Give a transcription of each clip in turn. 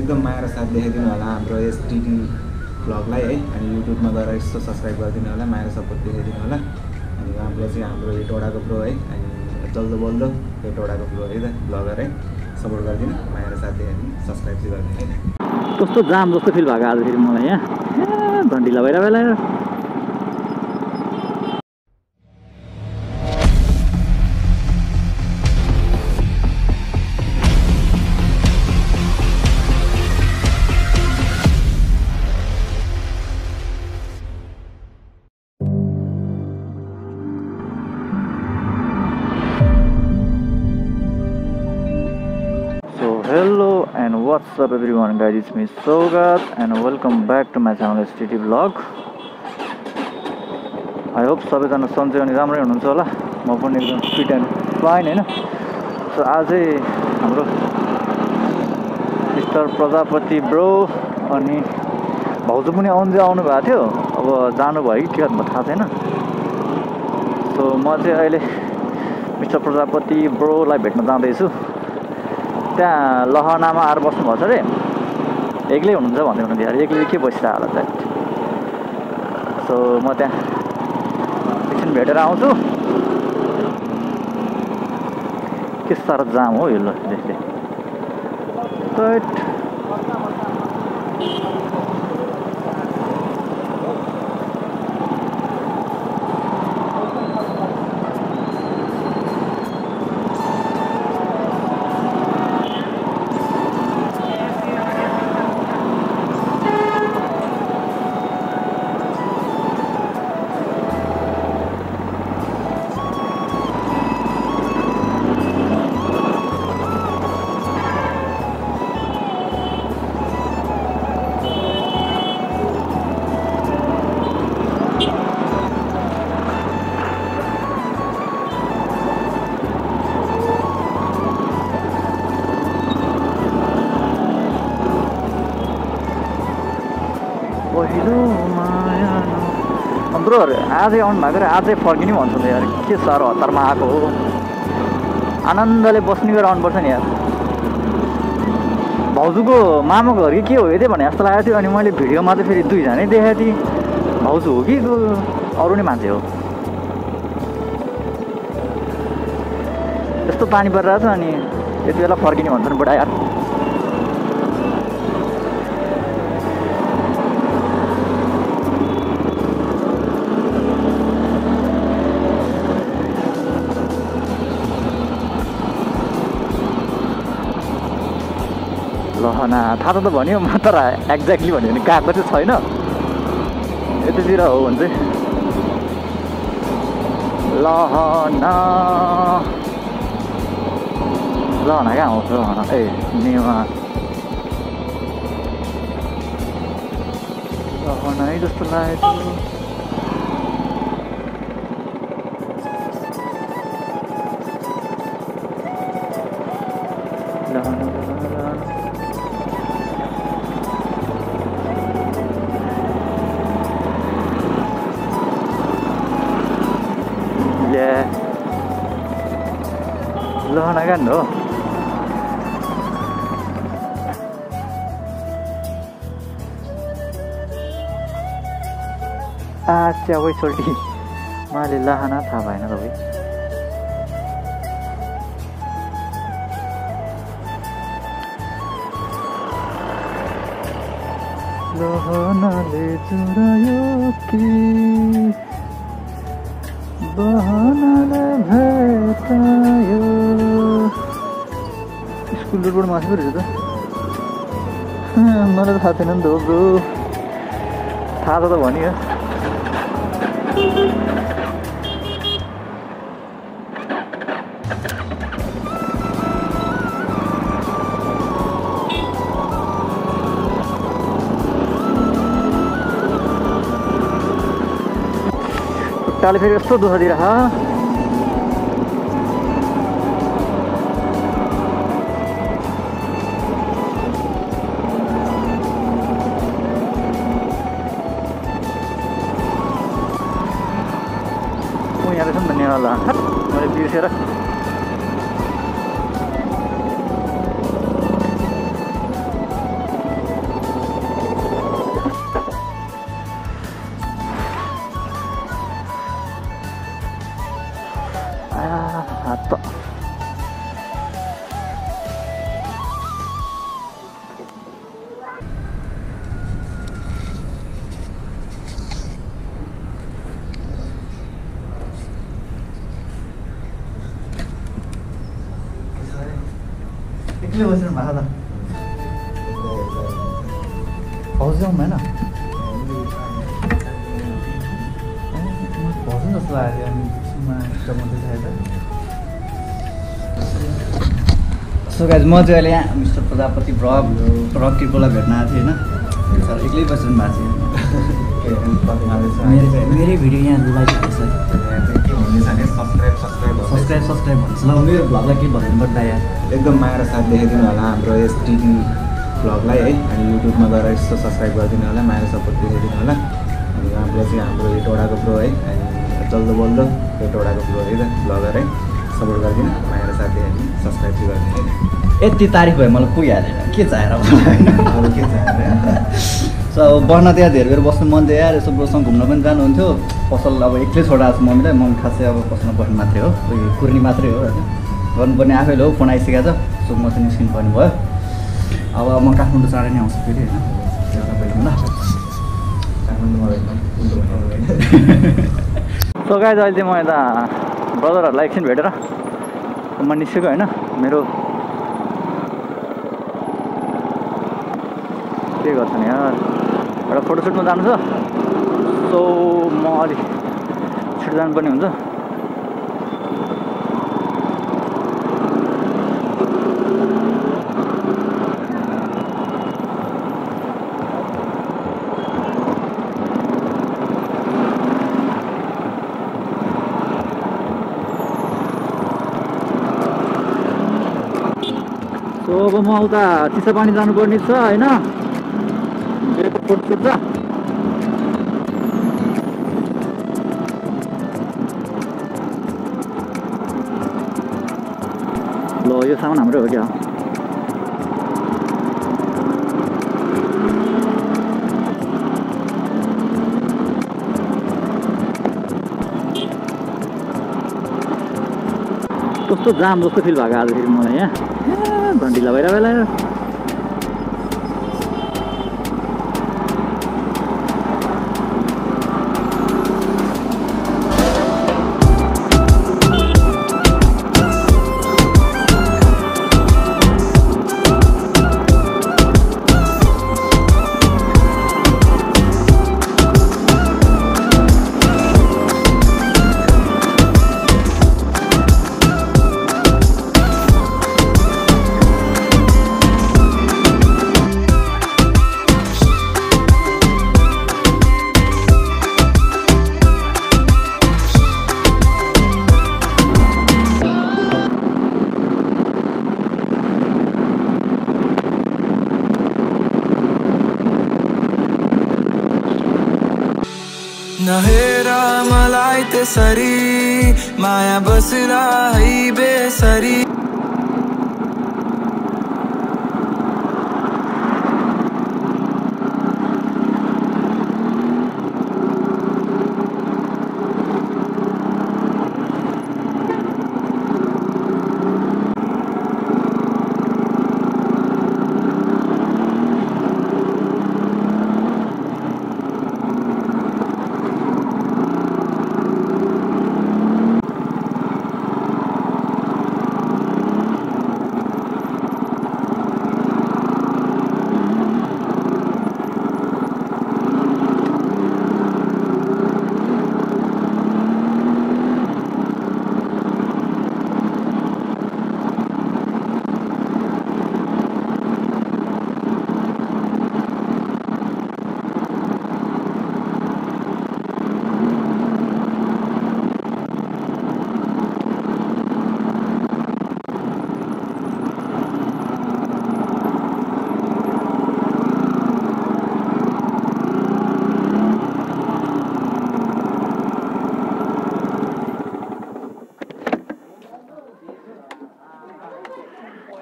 एकदम माया र साथ देखाइदिनु होला हाम्रो एसटीटी भ्लगलाई है। अनि युट्युबमा गएर यसो सब्सक्राइब गरिदिनु होला, माया र सपोर्ट देखाइदिनु होला। अनि उहाँले चाहिँ हाम्रो हेटौडाको प्रो है, अनि जल्दो बल्दो हेटौडाको प्रो है त भ्लगर है, सपोर्ट गरिदिनु, माया र साथ देखाइदिनु, सब्सक्राइब चाहिँ गरिदिनु है। कस्तो जाम जस्तो फिल भएको आज फेरि मलाई यहाँ ढिला भइरहेको बेला। Hello and what's up everyone guys, it's me Sogat and welcome back to my channel STT Vlog. I hope सबैजना सन्चै अनि राम्रै हुनुहुन्छ होला। म पनि एकदम फिट एन्ड फाइन हैन। सो आजै हाम्रो मिस्टर प्रजापति ब्रो अनि भाउजू पनि आउनु भएको थियो। अब जानु भयो कि के गर्नु थाहा छैन। सो म चाहिँ अहिले मिस्टर प्रजापति ब्रोलाई भेट्न जाँदैछु। त्यहाँ लहनामा आएर बस्नु भएको छ अरे, एक्लै हुनुहुन्छ भन्दै हुनुहुन्थ्यो। यार एक्लै के बसिरहेको होला त। सो म त्यहाँ एकछिन भेटेर आउँछु। के साह्रो जाम हो यो ल देख्दै। ब्रोहरू आजै आउनु भएको र आजै फर्किने भन्छ नि यार। के साह्रो हतारमा आएको हो। आनन्दले बस्ने गरेर आउनुपर्छ नि यार। भाउजूको मामाको घर कि के हो यतै भने जस्तो लागेको थियो। अनि मैले भिडियोमा चाहिँ फेरि दुईजनै देखाएको थिएँ। भाउजू हो कि अरू नै मान्छे हो। यस्तो पानी परिरहेको छ अनि यति बेला फर्किने भन्छ नि बुढा यार। लहना थाहा त भन्यो, म तर एक्ज्याक्टली भन्यो भने गएको चाहिँ छैन। यतातिर हो भने चाहिँ लहना कहाँ आउँछ लहना? ए नेवा लहना है जस्तो लागेको थियो। लहना गान हो। आच्छा वही सोल्टी मैले लहना थाहा भएन तपाईँ। लहनाले चुरायो कि बहनाले भेटायो। स्कुल रोडबाट मासु पो रहेछ त। मलाई थाहा छैन नि त ब्रो। थाहा छ त भनियो। खुट्टाले फेरि यस्तो दुःख दिइरह। यहाँ रहेछ नि त नेवा लाहाना। मैले बिर्सेर एक्लै बस्नु भएको त फौज जाउँ होइन फौज जस्तो लाग्यो अनि सो गाइज म चाहिँ अहिले यहाँ मिस्टर प्रजापति ब्लग कृपलाई भेट्न आएको थिएँ होइन सर एक्लै बसिरहनु भएको छ मेरै भिडियो यहाँ लाइक हुँदैछ सब्सक्राइब भन्छ ल मेरो भ्लगलाई केही भन्नुपर्दा यहाँ एकदम माया र साथ देखाइदिनु होला हाम्रो एसटिडी भ्लगलाई है अनि युट्युबमा गएर यस्तो सब्सक्राइब गरिदिनु होला माया र सपोर्ट देखाइदिनु होला अनि उहाँले चाहिँ हाम्रो हेटौडाको प्रो है अनि जल्दो बल्दो हेटौडाको प्रो है त भ्लगर है सपोर्ट गरिदिनु माया र साथ देखाइदिनु सब्सक्राइब चाहिँ गरिदिनु है यति तारिफ भयो मलाई पुगिहालेन के चाहेर अब के चाहन्छ सो अब बस्न त्यहाँ धेरै बेर बस्नु मन थियो यार यसो ब्रोसँग घुम्न पनि जानुहुन्थ्यो पसल अब एक्लै छोडाएको छु मम्मीलाई मम्मी खासै अब बस्न बस्नु मात्रै हो कुर्नी मात्रै हो होइन गर्नुपर्ने आफैले हो फोन आइसकेको छ सो म चाहिँ निस्किनु पर्ने भयो अब म काठमाडौँ चाँडै नै आउँछु फेरि होइन सो गाइज अहिले चाहिँ म यता ब्रदरहरूलाई एकछिन भेटेर म निस्केको होइन मेरो के गर्छ नि यार एउटा फोटोसुटमा जानु छ सो म अलिक छिटो जानुपर्ने हुन्छ सो अब म उता चिसापानी जानुपर्ने छ होइन फोटोसुट छ ल यो सामान हाम्रो हो क्या कस्तो जाम जस्तो फिल भएको आज फेरि मलाई यहाँ ढिला भइरहेको बेला नहेरा मलाई त्यसरी माया बसरा है बेसरी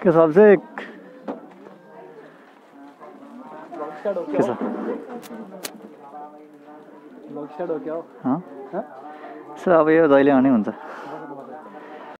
के सब चाहिँ के छ सो अब यो जहिले भने हुन्छ